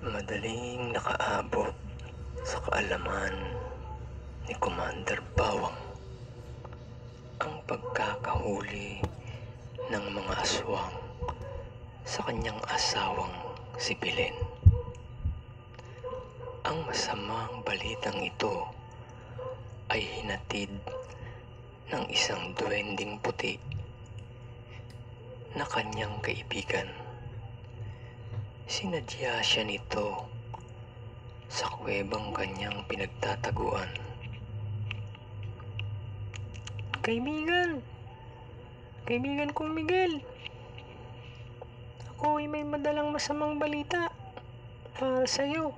Madaling nakaabot sa kaalaman ni Commander Bawang ang pagkakahuli ng mga aswang sa kanyang asawang si Belen. Ang masamang balitang ito ay hinatid ng isang duwending puti na kanyang kaibigan. Sinadya siya nito sa kuwebang kanyang pinagtataguan. Kaibigan kong Miguel, ako ay may madalang masamang balita para sa'yo.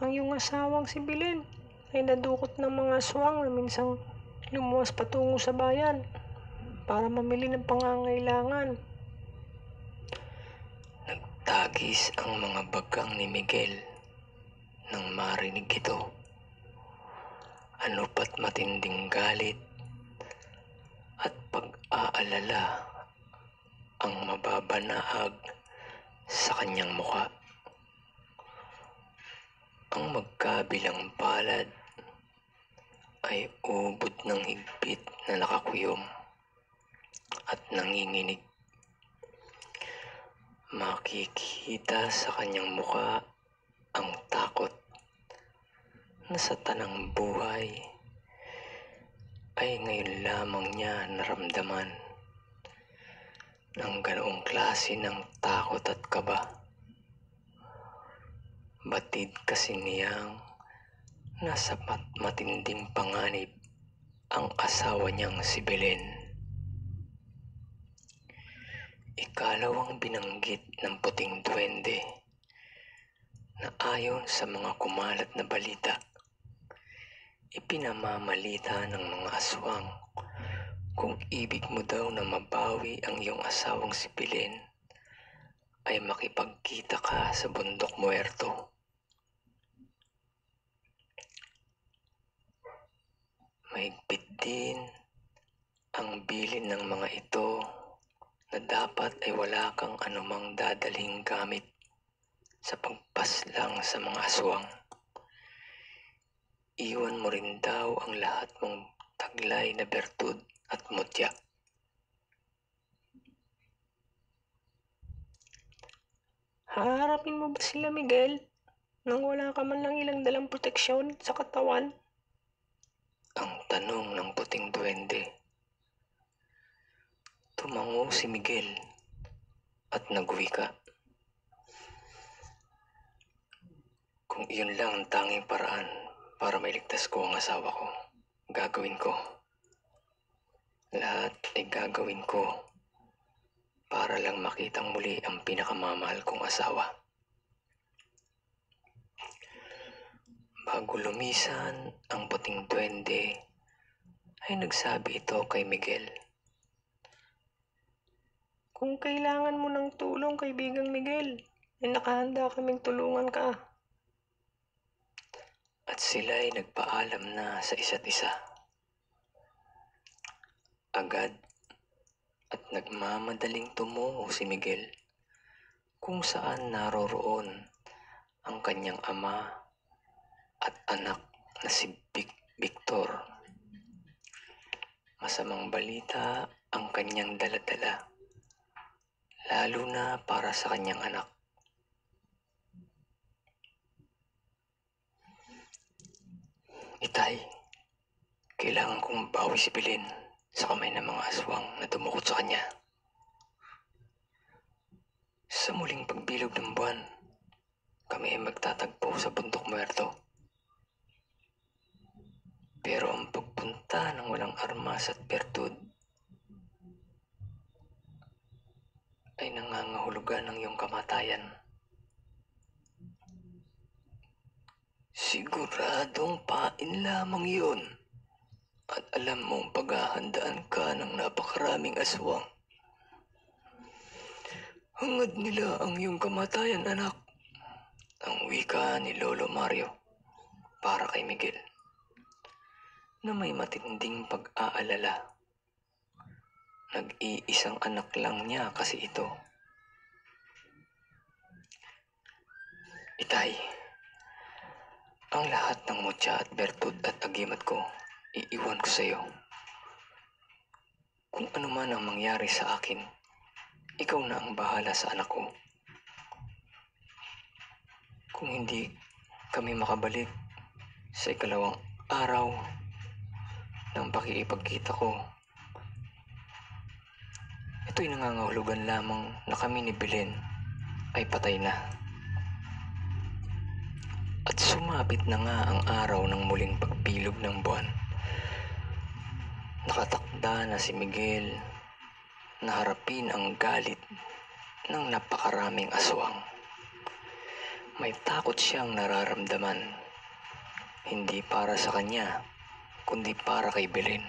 Ang iyong asawang si Belen ay nadukot ng mga aswang na minsang lumuwas patungo sa bayan para mamili ng pangangailangan. Nagtagis ang mga bagang ni Miguel nang marinig ito. Ano pat matinding galit at pag-aalala ang mababanaag sa kanyang muka. Ang magkabilang palad ay ubod ng higpit na nakakuyom at nanginginig. Makikita sa kanyang muka ang takot na sa tanang buhay ay ngayon lamang niya naramdaman ng ganoong klase ng takot at kaba. Batid kasi niyang nasa matinding panganib ang asawa niyang si Belen. Ikalawang binanggit ng puting duwende na ayon sa mga kumalat na balita, ipinamamalita ng mga aswang kung ibig mo daw na mabawi ang iyong asawang si Belen ay makipagkita ka sa bundok muerto. Mahigpit din ang bilin ng mga ito na dapat ay wala kang anumang dadalhing gamit sa pagpaslang sa mga aswang. Iwan mo rin daw ang lahat mong taglay na bertud at mutya. Haharapin mo ba sila, Miguel, nang wala ka man lang ilang dalang proteksyon sa katawan? Ang tanong ng puting duwende. Tumango si Miguel at nagwika. Kung iyon lang ang tanging paraan para mailigtas ko ang asawa ko, gagawin ko. Lahat ay gagawin ko para lang makitang muli ang pinakamamahal kong asawa. Bago lumisan ang puting duwende, ay nagsabi ito kay Miguel. Kung kailangan mo ng tulong, kaibigang Miguel, ay nakahanda kaming tulungan ka. At sila ay nagpaalam na sa isa't isa. Agad at nagmamadaling tumungo si Miguel kung saan naroroon ang kanyang ama at anak na si Victor. Masamang balita ang kanyang daladala, lalo na para sa kanyang anak. Itay, kailangan kong mabawi si Belen sa kamay ng mga aswang na dumukot sa kanya. Sa muling pagbilog ng buwan, kami ay magtatagpo sa bundok muerto. Pero ang pagpunta ng walang armas at bertud ay nangangahulugan ng iyong kamatayan. Siguradong pain lamang yun. At alam mong paghahandaan ka ng napakaraming aswang. Hangad nila ang iyong kamatayan, anak. Ang wika ni Lolo Mario para kay Miguel, na may matinding pag-aalala. Nag-iisang anak lang niya kasi ito. Itay, ang lahat ng mutya at bertud at agimat ko, iiwan ko sa iyo. Kung ano man ang mangyari sa akin, ikaw na ang bahala sa anak ko. Kung hindi kami makabalik sa ikalawang araw ng pakikipagkita ko, ito'y nangangahulugan lamang na kami ni Belen ay patay na. At sumapit na nga ang araw ng muling pagbilog ng buwan. Nakatakda na si Miguel na harapin ang galit ng napakaraming aswang. May takot siyang nararamdaman, hindi para sa kanya, kundi para kay Belen.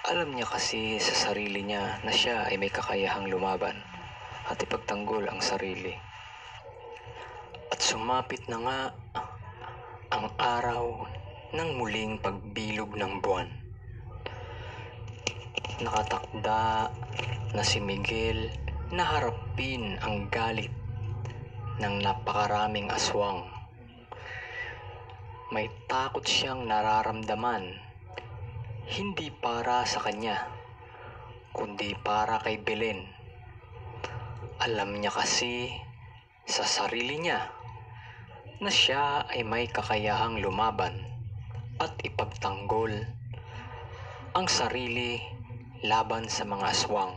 Alam niya kasi sa sarili niya na siya ay may kakayahang lumaban at ipagtanggol ang sarili. At sumapit na nga ang araw ng muling pagbilog ng buwan. Nakatakda na si Miguel na harapin ang galit ng napakaraming aswang. May takot siyang nararamdaman, hindi para sa kanya, kundi para kay Belen. Alam niya kasi sa sarili niya na siya ay may kakayahang lumaban at ipagtanggol ang sarili laban sa mga aswang.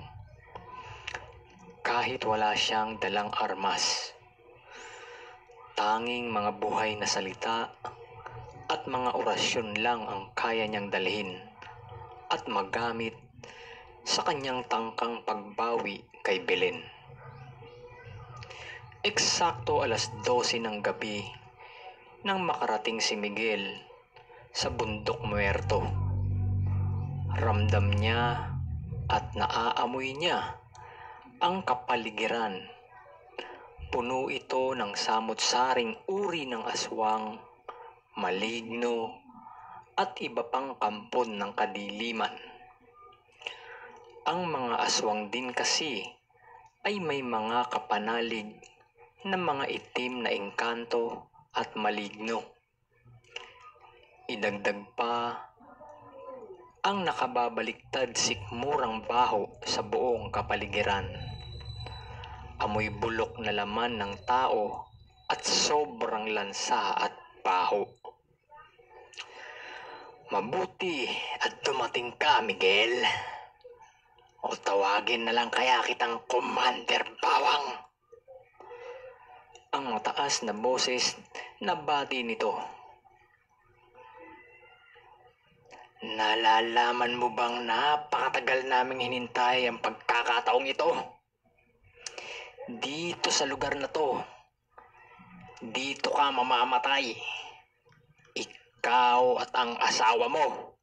Kahit wala siyang dalang armas, tanging mga buhay na salita at mga orasyon lang ang kaya niyang dalhin at magamit sa kanyang tangkang pagbawi kay Belen. Eksakto 12:00 ng gabi nang makarating si Miguel sa Bundok Muerto. Ramdam niya at naaamoy niya ang kapaligiran. Puno ito ng samut-saring uri ng aswang, maligno, at iba pang kampon ng kadiliman. Ang mga aswang din kasi ay may mga kapanalig na mga itim na engkanto at maligno. Idagdag pa ang nakababaliktad sikmurang baho sa buong kapaligiran. Amoy bulok na laman ng tao at sobrang lansa at baho. Mabuti at dumating ka, Miguel. O tawagin na lang kaya kitang Commander Bawang. Ang mataas na boses na bati nito. Nalalaman mo bang napakatagal naming hinintay ang pagkakataong ito? Dito sa lugar na to, dito ka mamamatay. Ikaw at ang asawa mo.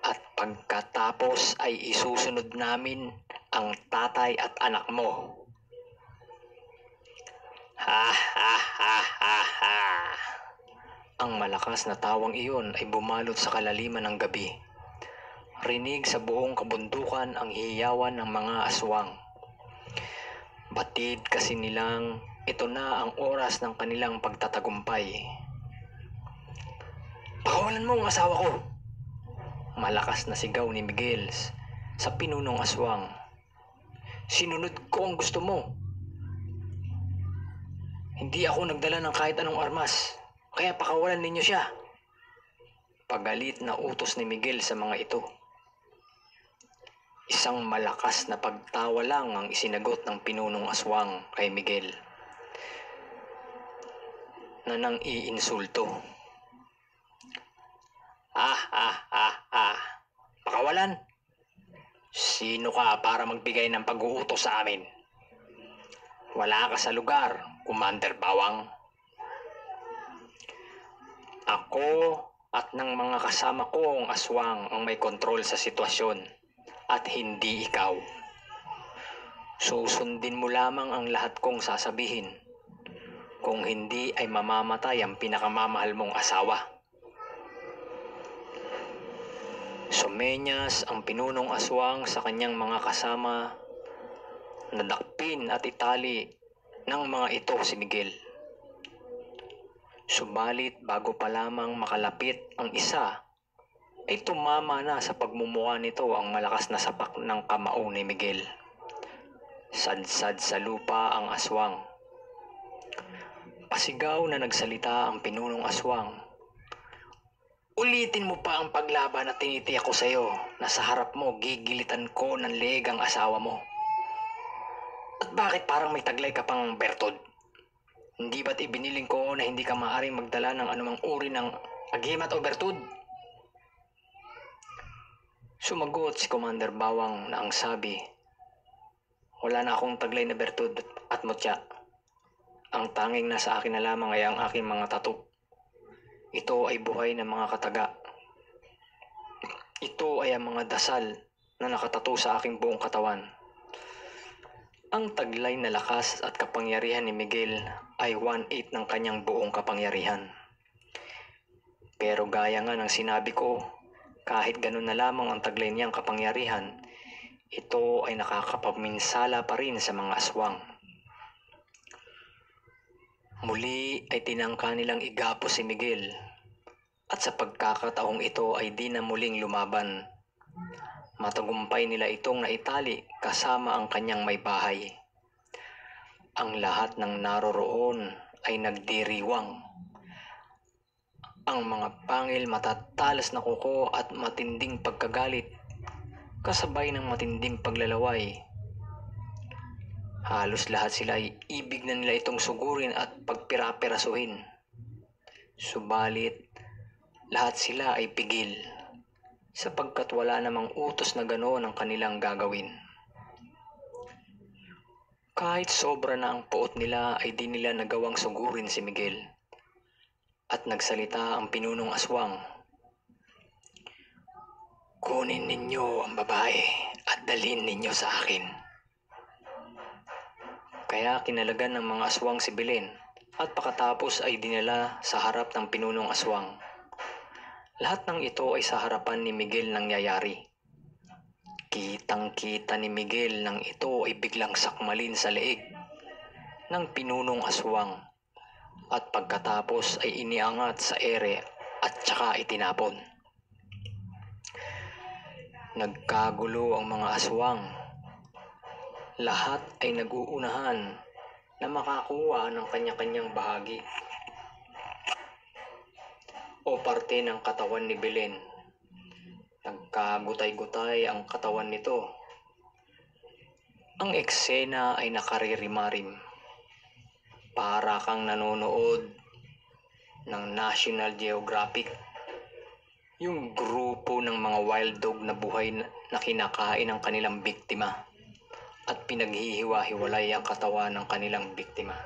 At pagkatapos ay isusunod namin ang tatay at anak mo. Ha ha ha ha ha. Ang malakas na tawang iyon ay bumalot sa kalaliman ng gabi. Rinig sa buong kabundukan ang hiyawan ng mga aswang. Batid kasi nilang ito na ang oras ng kanilang pagtatagumpay. Pakawalan mo ang asawa ko! Malakas na sigaw ni Miguel sa pinunong aswang. Sinunod ko ang gusto mo. Hindi ako nagdala ng kahit anong armas, kaya pakawalan ninyo siya. Pagalit na utos ni Miguel sa mga ito. Isang malakas na pagtawa lang ang isinagot ng pinunong aswang kay Miguel na nang iinsulto. Pakawalan? Sino ka para magbigay ng pag-uutos sa amin? Wala ka sa lugar, Commander Bawang. Ako at ng mga kasama kong aswang ang may kontrol sa sitwasyon at hindi ikaw. Susundin mo lamang ang lahat kong sasabihin. Kung hindi ay mamamatay ang pinakamamahal mong asawa. Sumenyas ang pinunong aswang sa kanyang mga kasama, nadakpin at itali ng mga ito si Miguel. Subalit bago pa lamang makalapit ang isa, ay tumama na sa pagmumuka nito ang malakas na sapak ng kamao ni Miguel. Sadsad sa lupa ang aswang. Pasigaw na nagsalita ang pinunong aswang. Ulitin mo pa ang paglaban na tinitiyak ko sa iyo na sa harap mo gigilitan ko ng leeg ang asawa mo. At bakit parang may taglay ka pang Bertod? Hindi ba't ibiniling ko na hindi ka maaaring magdala ng anumang uri ng agimat o Bertod? Sumagot si Commander Bawang na ang sabi, wala na akong taglay na Bertod at mutya. Ang tanging nasa akin na lamang ay ang aking mga tattoo. Ito ay buhay ng mga kataga. Ito ay ang mga dasal na nakatato sa aking buong katawan. Ang taglay na lakas at kapangyarihan ni Miguel ay 1/8 ng kanyang buong kapangyarihan. Pero gaya nga ng sinabi ko, kahit ganun na lamang ang taglay niyang kapangyarihan, ito ay nakakapaminsala pa rin sa mga aswang. Muli ay tinangka nilang igapo si Miguel at sa pagkakataong ito ay di na muling lumaban. Matagumpay nila itong naitali kasama ang kanyang may bahay. Ang lahat ng naroroon ay nagdiriwang. Ang mga pangil matatalas na kuko at matinding pagkagalit kasabay ng matinding paglalaway. Halos lahat sila ay ibig na nila itong sugurin at pagpira-pirasuhin. Subalit, lahat sila ay pigil sapagkat wala namang utos na ganoon ang kanilang gagawin. Kahit sobra na ang puot nila ay di nila nagawang sugurin si Miguel. At nagsalita ang pinunong aswang. Kunin ninyo ang babae at dalhin ninyo sa akin. Kaya kinalagan ng mga aswang si Belen at pagkatapos ay dinala sa harap ng pinunong aswang. Lahat ng ito ay sa harapan ni Miguel nangyayari. Kitang-kita ni Miguel nang ito ay biglang sakmalin sa leeg ng pinunong aswang at pagkatapos ay iniangat sa ere at tsaka itinapon. Nagkagulo ang mga aswang. Lahat ay nag-uunahan na makakuha ng kanya-kanyang bahagi o parte ng katawan ni Belen. Nagkagutay-gutay ang katawan nito. Ang eksena ay nakaririmarim. Para kang nanonood ng National Geographic. Yung grupo ng mga wild dog na buhay na kinakain ang kanilang biktima at pinaghihiwa-hiwalay ang katawan ng kanilang biktima.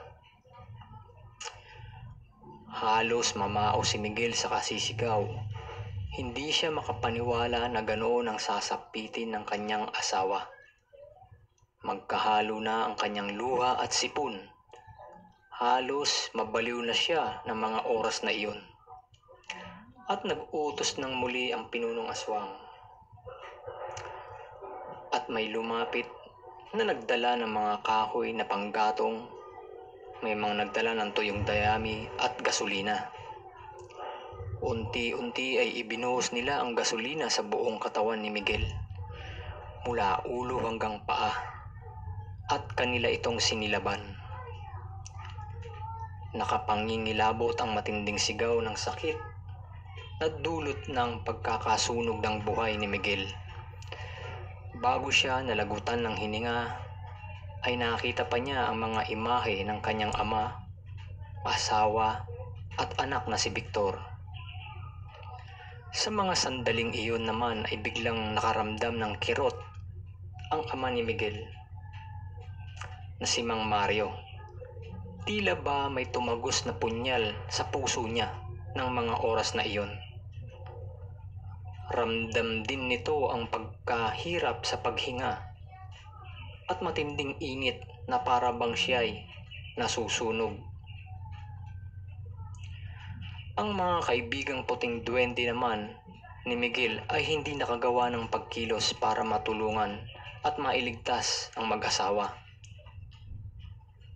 Halos mamao si Miguel sa kasisigaw. Hindi siya makapaniwala na ganoon ang sasapitin ng kanyang asawa. Magkahalo na ang kanyang luha at sipon. Halos mabaliw na siya ng mga oras na iyon. At nag-utos ng muli ang pinunong aswang. At may lumapit na nagdala ng mga kahoy na panggatong, may mga nagdala ng tuyong dayami at gasolina. Unti-unti ay ibinuhos nila ang gasolina sa buong katawan ni Miguel, mula ulo hanggang paa, at kanila itong sinilaban. Nakapangingilabot ang matinding sigaw ng sakit na dulot ng pagkakasunog ng buhay ni Miguel. Bago siya nalagutan ng hininga, ay nakita pa niya ang mga imahe ng kanyang ama, asawa, at anak na si Victor. Sa mga sandaling iyon naman ay biglang nakaramdam ng kirot ang ama ni Miguel, na si Mang Mario. Tila ba may tumagos na punyal sa puso niya ng mga oras na iyon. Ramdam din nito ang pagkahirap sa paghinga at matinding init na para bang siya'y nasusunog. Ang mga kaibigang puting duwende naman ni Miguel ay hindi nakagawa ng pagkilos para matulungan at mailigtas ang mag-asawa.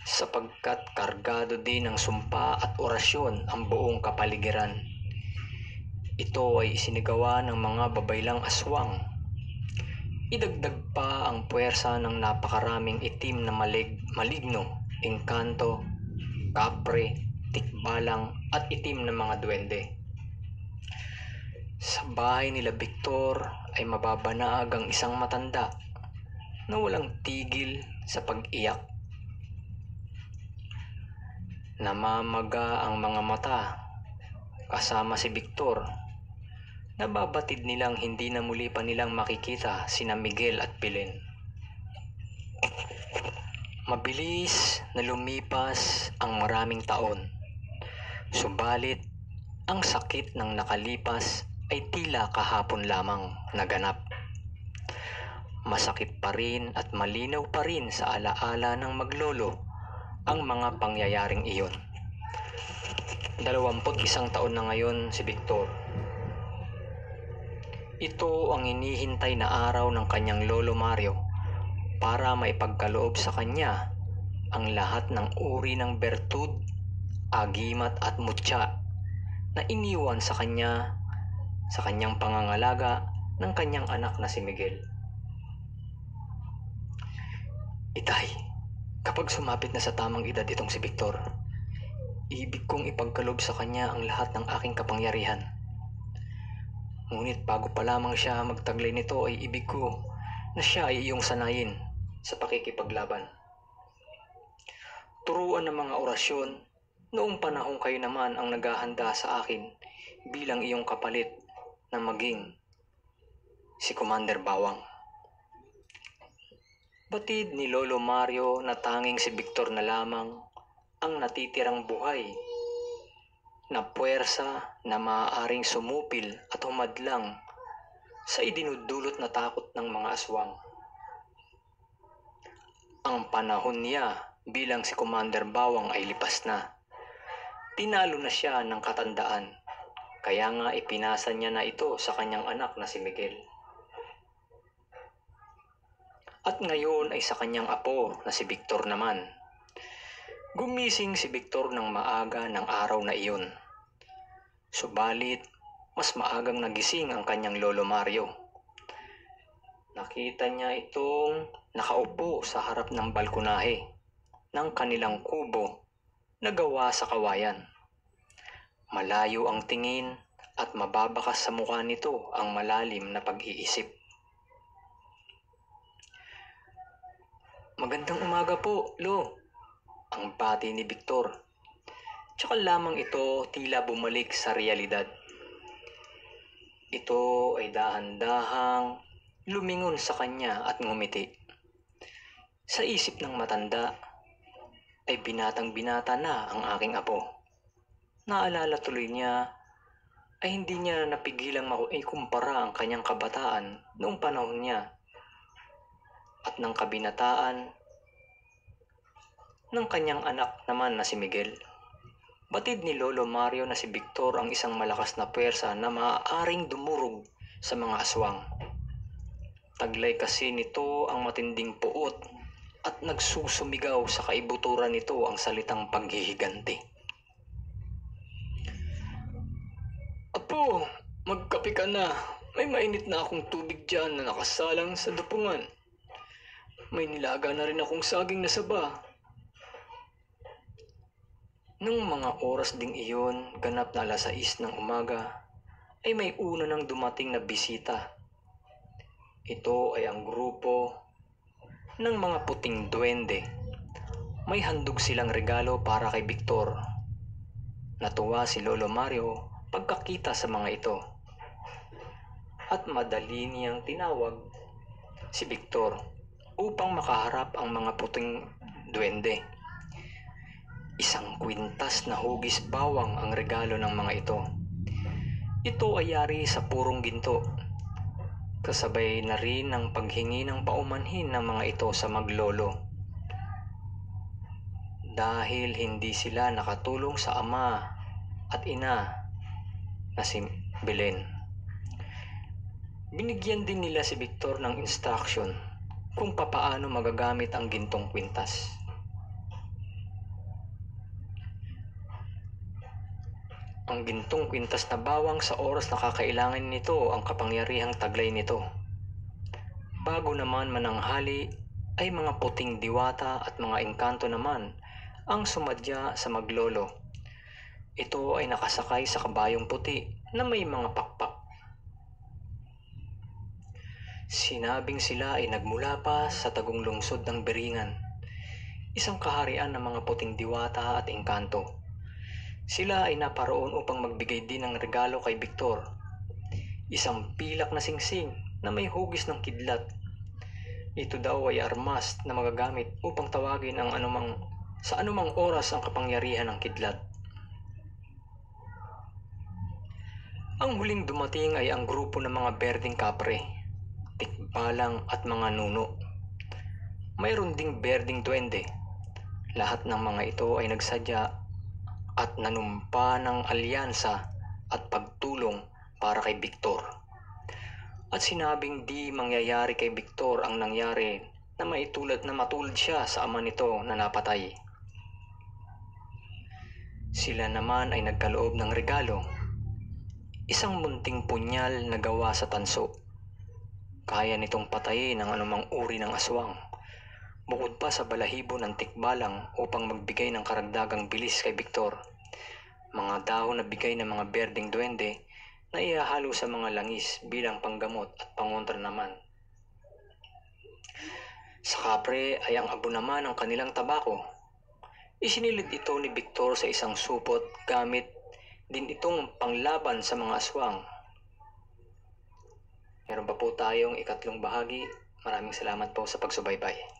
sapagkat kargado din ng sumpa at orasyon ang buong kapaligiran. Ito ay isinigawa ng mga babaylang aswang. Idagdag pa ang puwersa ng napakaraming itim na maligno, engkanto, kapre, tikbalang at itim na mga duwende. Sa bahay nila Victor ay mababanag ang isang matanda na walang tigil sa pag-iyak. Namamaga ang mga mata kasama si Victor. Nababatid nilang hindi na muli pa nilang makikita sina Miguel at Belen. Mabilis na lumipas ang maraming taon. Subalit, ang sakit ng nakalipas ay tila kahapon lamang naganap. Masakit pa rin at malinaw pa rin sa alaala ng maglolo ang mga pangyayaring iyon. 21 taon na ngayon si Victor. Ito ang hinihintay na araw ng kanyang lolo Mario para maipagkaloob sa kanya ang lahat ng uri ng bertud, agimat at mutya na iniwan sa kanya sa kanyang pangangalaga ng kanyang anak na si Miguel. Itay, kapag sumapit na sa tamang edad itong si Victor, ibig kong ipagkaloob sa kanya ang lahat ng aking kapangyarihan. Ngunit bago pa lamang siya magtaglay nito ay ibig ko na siya ay iyong sanayin sa pakikipaglaban. Turuan ng mga orasyon noong panahong kayo naman ang naghahanda sa akin bilang iyong kapalit na maging si Commander Bawang. Batid ni Lolo Mario na tanging si Victor na lamang ang natitirang buhay na puwersa na maaaring sumupil at humadlang sa idinudulot na takot ng mga aswang. Ang panahon niya bilang si Commander Bawang ay lipas na. Tinalo na siya ng katandaan, kaya nga ipinasa niya na ito sa kanyang anak na si Miguel. At ngayon ay sa kanyang apo na si Victor naman. Gumising si Victor ng maaga ng araw na iyon. Subalit, mas maagang nagising ang kanyang lolo Mario. Nakita niya itong nakaupo sa harap ng balkonahe ng kanilang kubo na gawa sa kawayan. Malayo ang tingin at mababakas sa mukha nito ang malalim na pag-iisip. Magandang umaga po, Lo. Ang bati ni Victor. Tsaka lamang ito tila bumalik sa realidad. Ito ay dahan-dahang lumingon sa kanya at ngumiti. Sa isip ng matanda ay binatang-binata na ang aking apo. Naalala tuloy niya ay hindi niya napigilang maikumpara ang kanyang kabataan noong panahon niya at ng kabinataan ng kanyang anak naman na si Miguel. Batid ni Lolo Mario na si Victor ang isang malakas na puwersa na maaaring dumurog sa mga aswang. Taglay kasi nito ang matinding puot at nagsusumigaw sa kaibuturan nito ang salitang paghihiganti. Apo, magkape ka na. May mainit na akong tubig dyan na nakasalang sa dupungan. May nilaga na rin akong saging na saba. Nung mga oras ding iyon, ganap na 6:00 ng umaga, ay may una nang dumating na bisita. Ito ay ang grupo ng mga puting duwende. May handog silang regalo para kay Victor. Natuwa si Lolo Mario pagkakita sa mga ito. At madali niyang tinawag si Victor upang makaharap ang mga puting duwende. Isang kwintas na hugis bawang ang regalo ng mga ito. Ito ay yari sa purong ginto. Kasabay na rin ang paghingi ng paumanhin ng mga ito sa maglolo. Dahil hindi sila nakatulong sa ama at ina na si Belen. Binigyan din nila si Victor ng instruction kung papaano magagamit ang gintong kwintas. Ang gintong kwintas na bawang sa oras na kakailangan nito ang kapangyarihang taglay nito. Bago naman mananghali ay mga puting diwata at mga engkanto naman ang sumadya sa maglolo. Ito ay nakasakay sa kabayong puti na may mga pakpak. Sinabing sila ay nagmula pa sa tagong lungsod ng Beringan, isang kaharian ng mga puting diwata at engkanto. Sila ay naparoon upang magbigay din ng regalo kay Victor, isang pilak na singsing na may hugis ng kidlat. Ito daw ay armas na magagamit upang tawagin ang sa anumang oras ang kapangyarihan ng kidlat. Ang huling dumating ay ang grupo ng mga berdeng kapre, tikbalang at mga nuno. Mayroon ding berdeng duwende. Lahat ng mga ito ay nagsadya at nanumpa ng alyansa at pagtulong para kay Victor. At sinabing di mangyayari kay Victor ang nangyari na matulad siya sa ama nito na napatay. Sila naman ay nagkaloob ng regalo. Isang munting punyal na gawa sa tanso. Kaya nitong patayin ang anumang uri ng aswang. Bukod pa sa balahibo ng tikbalang upang magbigay ng karagdagang bilis kay Victor. Mga dahon na bigay ng mga berdeng duwende na ihahalo sa mga langis bilang panggamot at pangontra naman. Sa kapre ay ang abo naman ng kanilang tabako. Isinilid ito ni Victor sa isang supot gamit din itong panglaban sa mga aswang. Meron pa po tayong ikatlong bahagi. Maraming salamat po sa pagsubaybay.